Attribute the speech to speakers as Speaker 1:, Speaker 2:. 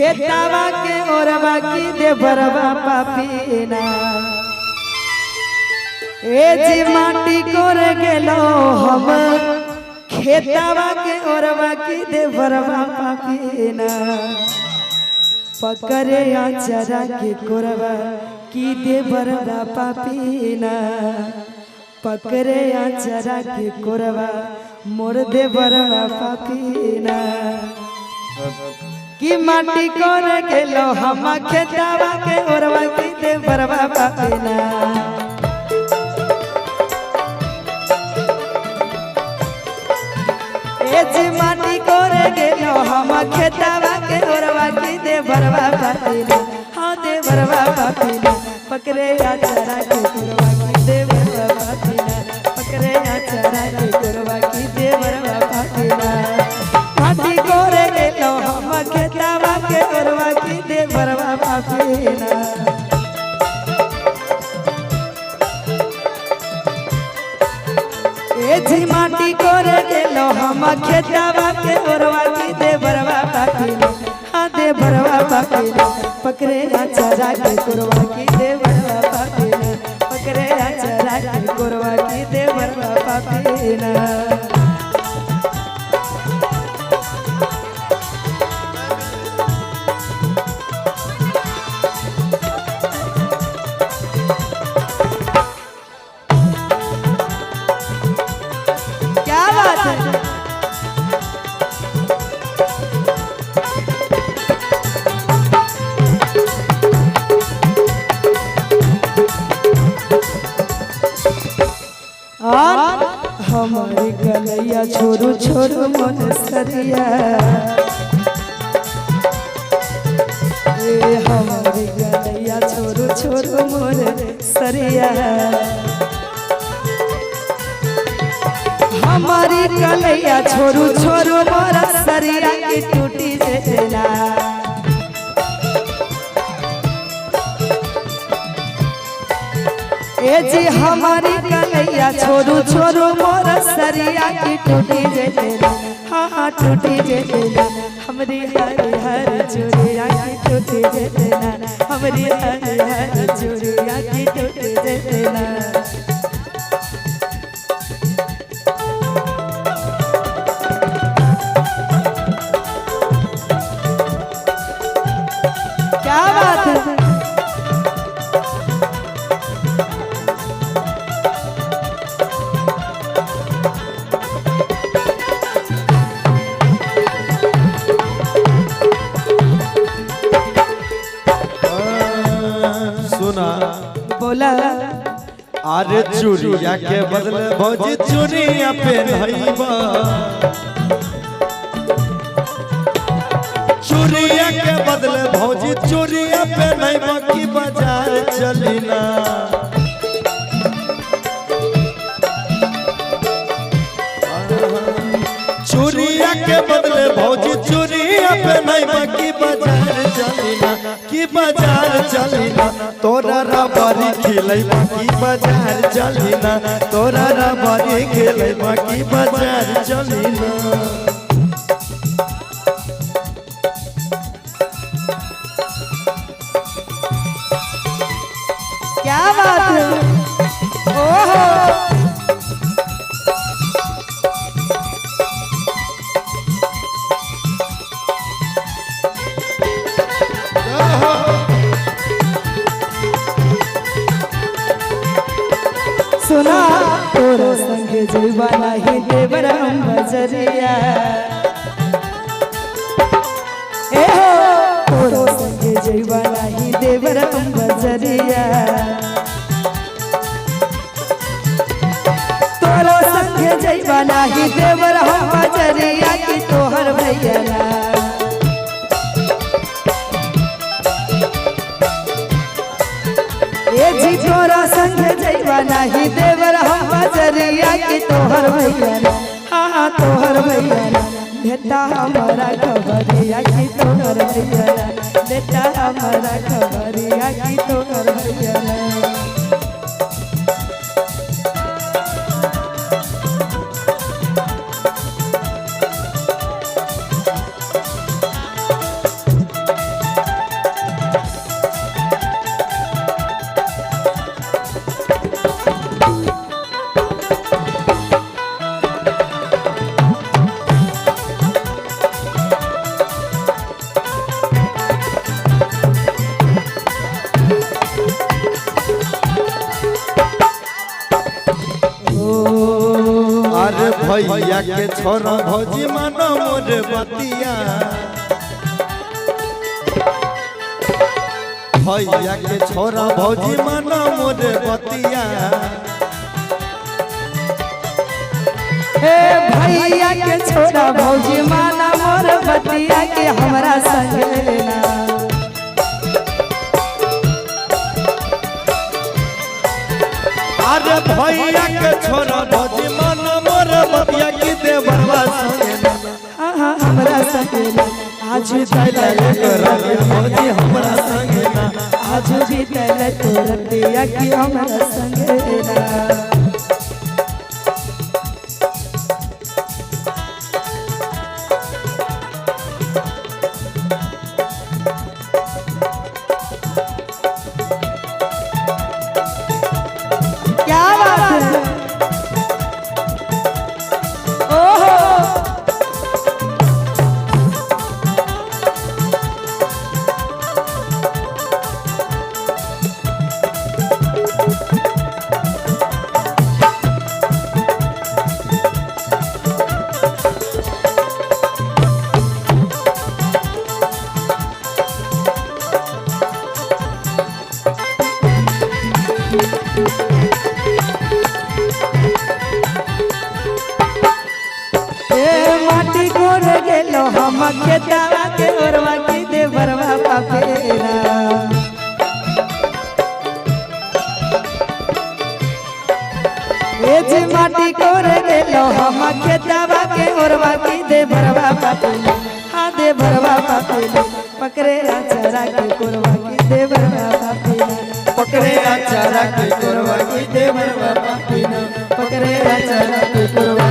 Speaker 1: खेतावा के ओरवा की दे बरवा पापीना ए जी माटी कोरे गेलो हम खेतावा के ओरवा की दे बरवा पापीना पकड़े आचरा के कोरवा की दे बरवा पापीना पकड़े आचरा के कोरवा मोर दे बरवा पापीना की माटी कोरे गेलो हम खेतावा के ओरवा की दे बरवा पापीना ए जी माटी कोरे गेलो हम खेतावा के ओरवा की दे बरवा पापीना हाँ दे बरवा पापीना पकड़े आचरा के कोरवा की दे बरवा पापीना पकड़े आचरा के कोरवा की दे बरवा पापीना माटी कोरे गेलो हम खेतावा के ओरवा की दे बरवा पापीना ए जी माटी कोरे गेलो हम खेतावा के ओरवा की दे बरवा पापीना हाँ दे बरवा पापीना पकड़े आचरा के कोरवा की दे बरवा पापीना पकड़े आचरा के कोरवा की दे बरवा पापीना क्या बात है हमारी गलैया छोरू छोरू मन सरिया हमारी गलैया छोरू छोरू मन सरिया हमारी गलैया छोरू छोरू मोर सरिया की टूटी जेला ए जी हमारी गलैया छोरू छोरू मोर सरिया की टूटी जेला हाँ हाँ टूटी जेला हमारी हर हर चूड़िया की टूटी जेला हमारी हर हर चूड़िया की टूटी जेला क्या बात है
Speaker 2: सुना
Speaker 1: बोला
Speaker 2: अरे चूड़िया के बदले भौजी चूड़िया पहनइबा चूड़िया के बदले भौजी चूड़िया पहनइबा की बाजार चलिना चूड़िया के बदले भौजी चूड़िया पहनइबा की बाजार चलिना की बाजार चलिना तोरा रबारी खेलैबा की बाजार चलिना तोरा रबारी खेलैबा की बाजार चलिना
Speaker 1: क्या बात है ओहो सुना तोरा संगे जीवा नहीं देवर हम बजरिया ए हो तोरा संगे जीवा नहीं देवर हम बजरिया तोरा संगे जीवा नहीं देवर हम बजरिया की तोहर भैया ए जी तोरा संगे जइबा नहीं देवर हम बजरिया की तोहर भैया हाँ तोहर भैया बेटा हमारा खबरिया की तोहर भैया बेटा हमारा खबरिया की तोहर भैया
Speaker 2: भैया के छोरा भौजी मानो मोर बतिया भैया के छोरा भौजी मानो मोर बतिया
Speaker 1: हे भैया के छोरा भौजी माना मोर बतिया के हमरा संगे ना
Speaker 2: अरे भैया के छोरा भौजी मानो मोर बतिया की देवरवा संगे ना
Speaker 1: हाँ हमरा संगे ना आज तले
Speaker 2: तोरे भौजी हमरा संगे ना
Speaker 1: आज भी तले तोरतिया की हमरा संगे ना क्या बात है ओहो माटी गोर गेलो हम खेतावा के ओरवा की दे बरवा पापेरा ए जे माटी गोर गेलो हम खेतावा के ओरवा की दे बरवा पापेरा हाँ दे बरवा पापेरा पकड़े आचारा के कोरवा की दे बरवा पापेरा
Speaker 2: पकड़े आचारा के कोरवा की देवरवा पापीना
Speaker 1: पकड़े आचारा के कोरवा